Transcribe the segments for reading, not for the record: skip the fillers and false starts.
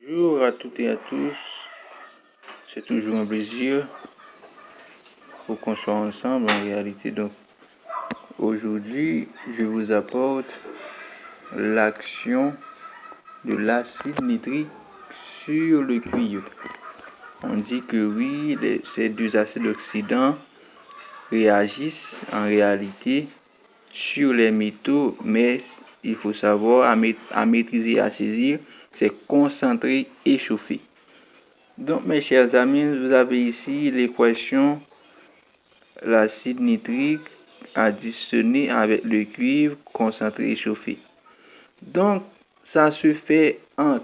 Bonjour à toutes et à tous, c'est toujours un plaisir pour qu'on soit ensemble en réalité. Donc aujourd'hui, je vous apporte l'action de l'acide nitrique sur le cuivre. On dit que oui, ces deux acides oxydants réagissent en réalité sur les métaux, mais il faut savoir à maîtriser et à saisir, c'est concentré et chauffé. Donc mes chers amis, vous avez ici l'équation l'acide nitrique additionné avec le cuivre concentré et chauffé. Donc ça se fait en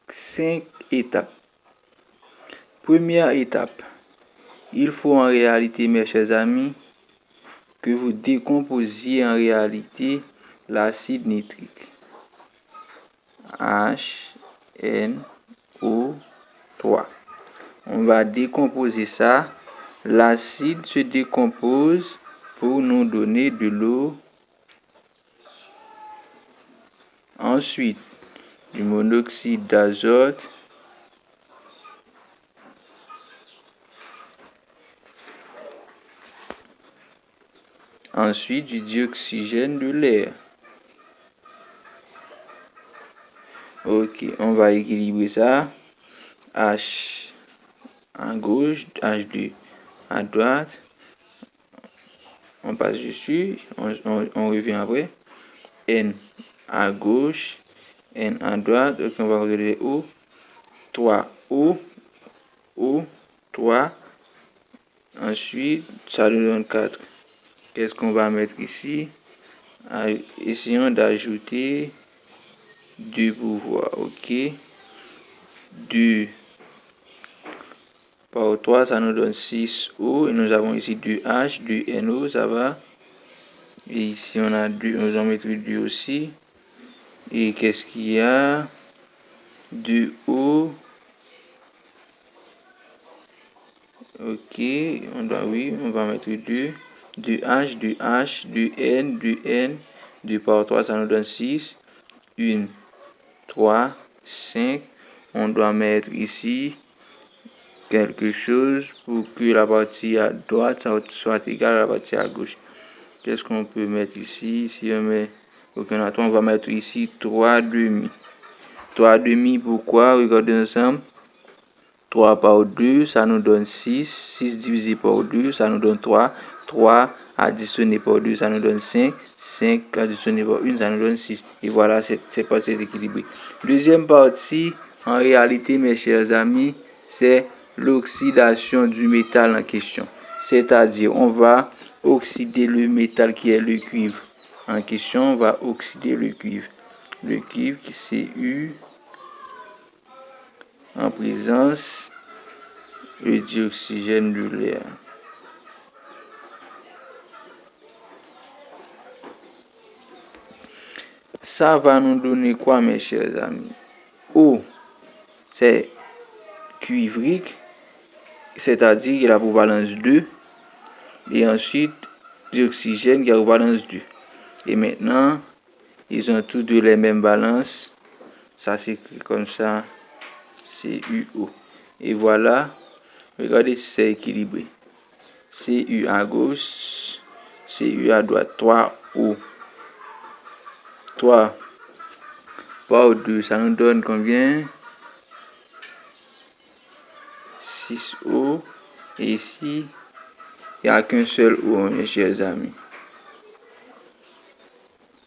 5 étapes. Première étape, il faut en réalité, mes chers amis, que vous décomposiez en réalité l'acide nitrique. HNO3. On va décomposer ça. L'acide se décompose pour nous donner de l'eau. Ensuite, du monoxyde d'azote. Ensuite, du dioxygène de l'air. Ok, on va équilibrer ça. H à gauche, H2 à droite. On passe dessus, on revient après. N à gauche, N à droite. Donc on va regarder O. 3 O, 3. Ensuite, ça nous donne 4. Qu'est-ce qu'on va mettre ici? Essayons d'ajouter 2 pouvoirs. Ok. 2 par 3, ça nous donne 6O. Et nous avons ici 2H, 2NO, ça va. Et ici, on a 2, nous en mettons 2 aussi. Et qu'est-ce qu'il y a? 2O. Ok, on va mettre 2. 2H, 2H, 2N, 2N. 2 par 3, ça nous donne 6. 1, 3, 5. On doit mettre ici quelque chose pour que la partie à droite soit égale à la partie à gauche. Qu'est-ce qu'on peut mettre ici? Si on met aucun atome, on va mettre ici 3 demi. 3 demi, pourquoi? Regardez ensemble. 3 par 2, ça nous donne 6. 6 divisé par 2, ça nous donne 3. 3 additionné par 2, ça nous donne 5. 5 additionné par 1, ça nous donne 6. Et voilà, cette partie est équilibrée. Deuxième partie, en réalité, mes chers amis, c'est l'oxydation du métal en question. C'est-à-dire, on va oxyder le métal qui est le cuivre. En question, on va oxyder le cuivre. Le cuivre qui c'est U en présence du dioxygène de l'air. Ça va nous donner quoi, mes chers amis? O, c'est cuivrique, c'est-à-dire qu'il a pour valence 2. Et ensuite, dioxygène qui a pour valence 2. Et maintenant, ils ont tous deux les mêmes balances. Ça s'écrit comme ça, CuO. Et voilà, regardez si c'est équilibré. Cu à gauche, Cu à droite, 3O. 3 par 2, ça nous donne combien? 6O. Et ici, il n'y a qu'un seul O, mes chers amis.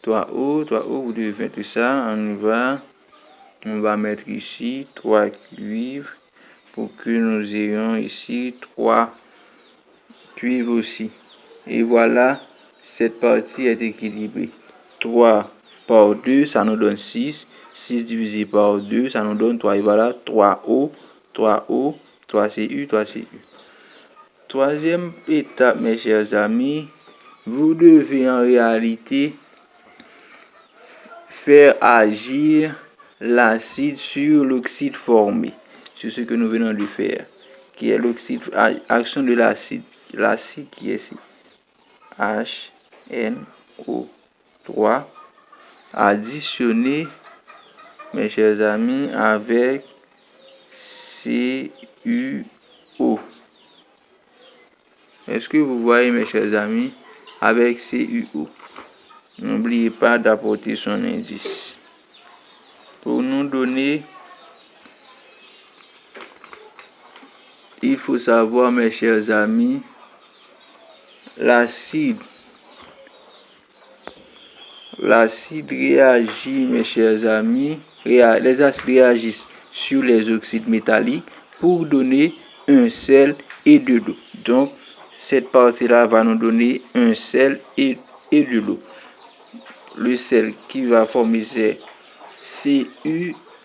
3O, vous devez mettre ça, on va mettre ici 3 cuivres pour que nous ayons ici 3 cuivres aussi. Et voilà, cette partie est équilibrée. 3 par 2, ça nous donne 6. 6 divisé par 2, ça nous donne 3. Et voilà, 3O, 3O, 3Cu, 3Cu. Troisième étape, mes chers amis, vous devez en réalité faire agir l'acide sur l'oxyde formé. C'est ce que nous venons de faire, qui est l'oxyde, action de l'acide. L'acide qui est ici, HNO3, additionné mes chers amis, avec CuO. Est-ce que vous voyez, mes chers amis, avec CuO? N'oubliez pas d'apporter son indice. Pour nous donner, il faut savoir, mes chers amis, l'acide réagit, mes chers amis, les acides réagissent sur les oxydes métalliques pour donner un sel et de l'eau. Donc, cette partie-là va nous donner un sel et de l'eau. Le sel qui va former c'est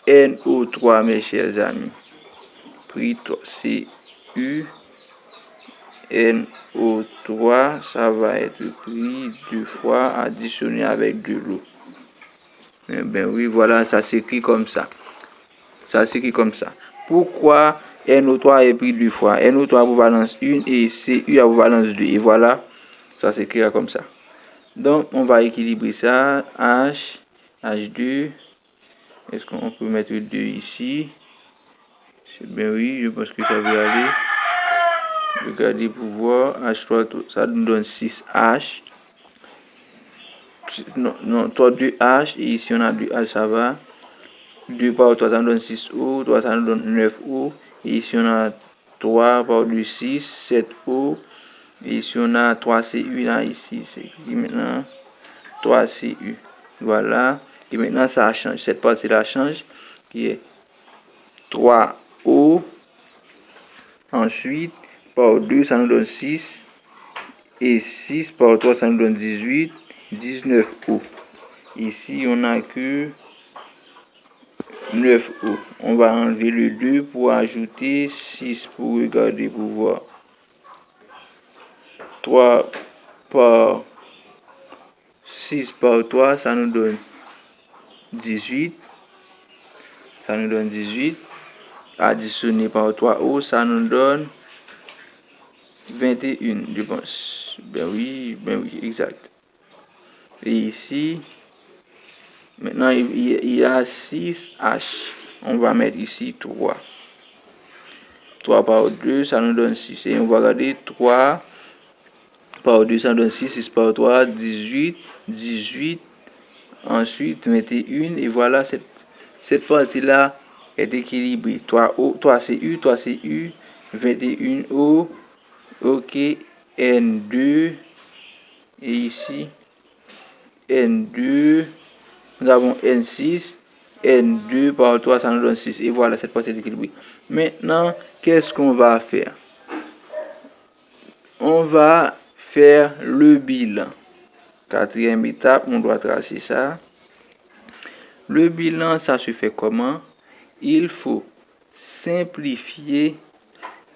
CuNO3, mes chers amis. Puis CuNO3, ça va être pris 2 fois, additionné avec de l'eau. Eh bien oui, voilà, ça s'écrit comme ça. Pourquoi NO3 est pris 2 fois? NO3 à valence 1 et Cu à valence 2. Et voilà, ça s'écrit comme ça. Donc, on va équilibrer ça. H2. Est-ce qu'on peut mettre 2 ici? Ben oui, je pense que ça va aller. Regardez pour voir. H3, ça nous donne 6H. Non, 2H. Et ici, on a 2H, ça va. 2 par 3, ça nous donne 6O. 3, ça nous donne 9O. Et ici, on a 3 par 2, 6, 7O. Et ici, on a 3Cu là, ici. C'est maintenant 3Cu. Voilà. Et maintenant, ça change. Cette partie-là change. Qui est 3O. Ensuite, par 2, ça nous donne 6. Et 6 par 3, ça nous donne 18. 19O. Ici, on n'a que 9O. On va enlever le 2 pour ajouter 6 pour regarder, pour voir. 3 par 6 par 3, ça nous donne 18. Ça nous donne 18. Additionné par 3O, ça nous donne 21, je pense. Ben oui, exact. Et ici, maintenant, il y a 6H. On va mettre ici 3. 3 par 2, ça nous donne 6. Et on va regarder 3 par 2, ça nous donne 6. 6 par 3, 18. 18. Ensuite, 21. Et voilà, cette partie-là est équilibrée. 3O, 3Cu, 3Cu, 21O. OK. N2. Et ici, N2. Nous avons N6. N2 par 3, ça nous donne 6. Et voilà, cette partie est équilibrée. Maintenant, qu'est-ce qu'on va faire? On va faire le bilan. 4e étape, on doit tracer ça. Le bilan, ça se fait comment? Il faut simplifier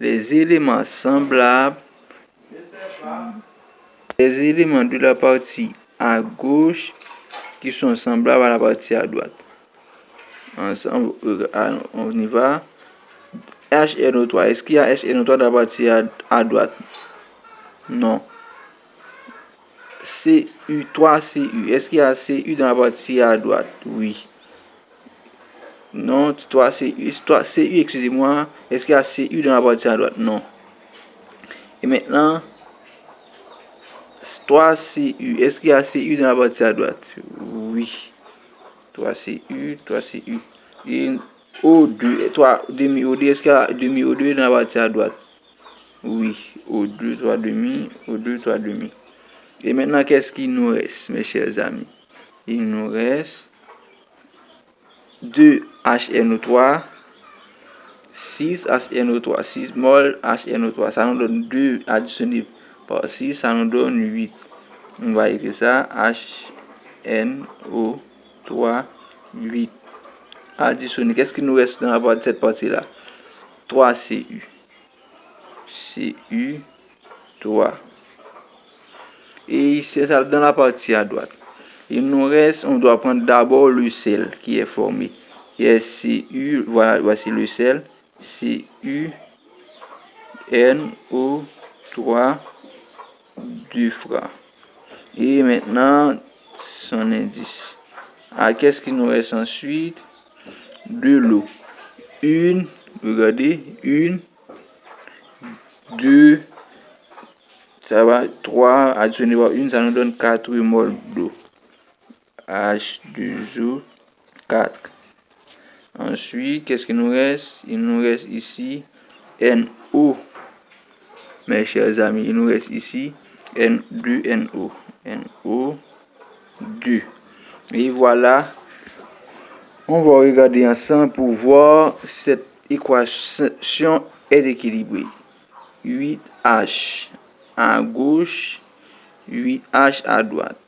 les éléments semblables, les éléments de la partie à gauche qui sont semblables à la partie à droite. Ensemble, on y va. HNO3, est-ce qu'il y a HNO3 dans la partie à droite? Non. Cu3Cu, est-ce qu'il y a Cu dans la partie à droite? Oui. Non, 3Cu, excusez-moi, est-ce qu'il y a Cu dans la partie à droite? Non. Et maintenant, 3Cu, est-ce qu'il y a Cu dans la partie à droite? Oui. 3Cu. Et O2, demi-O2, est-ce qu'il y a demi-O2 dans la partie à droite? Oui. O2, 3 demi, O2, 3 demi. Et maintenant, qu'est-ce qu'il nous reste, mes chers amis? Il nous reste 2HNO3, 6HNO3, 6 mol HNO3. Ça nous donne 2 additionné par 6, ça nous donne 8. On va écrire ça, HNO3, 8. Additionné, qu'est-ce qui nous reste dans cette partie-là? 3Cu. Cu3. Et c'est ça dans la partie à droite. Il nous reste, on doit prendre d'abord le sel qui est formé. Qui est Cu, voilà, voici le sel. CuNO3 du fra. Et maintenant, son indice. Qu'est-ce qui nous reste ensuite? de l'eau. Regardez, 1, 2, ça va, 3, additionné par 1, ça nous donne 4 moles d'eau. H2O, 4. Ensuite, qu'est-ce qu'il nous reste? Il nous reste ici NO. Mes chers amis, il nous reste ici N2NO. NO2. Et voilà, on va regarder ensemble pour voir cette équation est équilibrée. 8H à gauche, 8H à droite.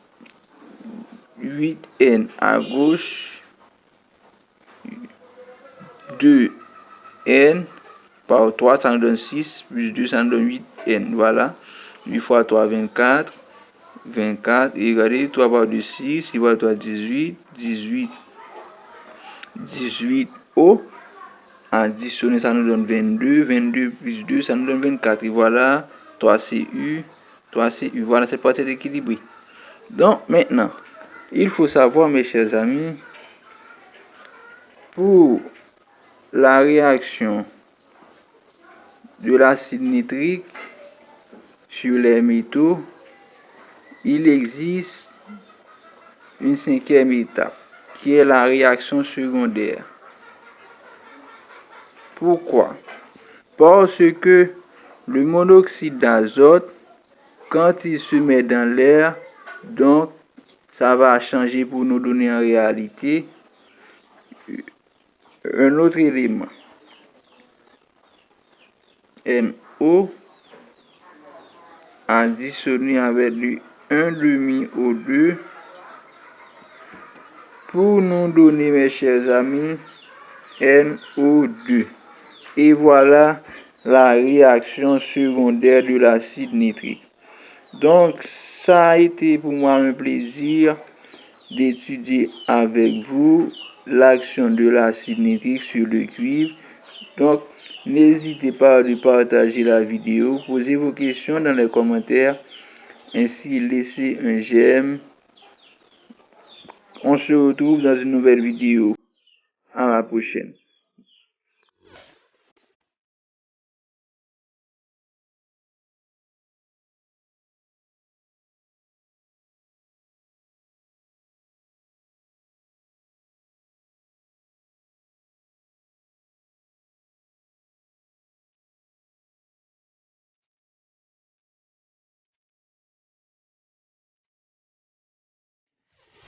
8N à gauche, 2N par 3, ça nous donne 6, plus 2, ça nous donne 8N. Voilà. 8 fois 3, 24. 24. Et regardez, 3 par 2, 6. 6 par 3, 18. 18O. Additionner, ça nous donne 22. 22 plus 2, ça nous donne 24. Et voilà, 3CU. 3CU. Voilà, cette partie est équilibrée. Donc, maintenant, il faut savoir, mes chers amis, pour la réaction de l'acide nitrique sur les métaux, il existe une 5e étape qui est la réaction secondaire. Pourquoi? Parce que le monoxyde d'azote, quand il se met dans l'air, donc ça va changer pour nous donner en réalité un autre élément. NO additionné avec du 1,5O2 pour nous donner, mes chers amis, NO2. Et voilà la réaction secondaire de l'acide nitrique. Donc, ça a été pour moi un plaisir d'étudier avec vous l'action de l'acide nitrique sur le cuivre. Donc, n'hésitez pas à partager la vidéo, posez vos questions dans les commentaires, ainsi laissez un j'aime. On se retrouve dans une nouvelle vidéo. À la prochaine.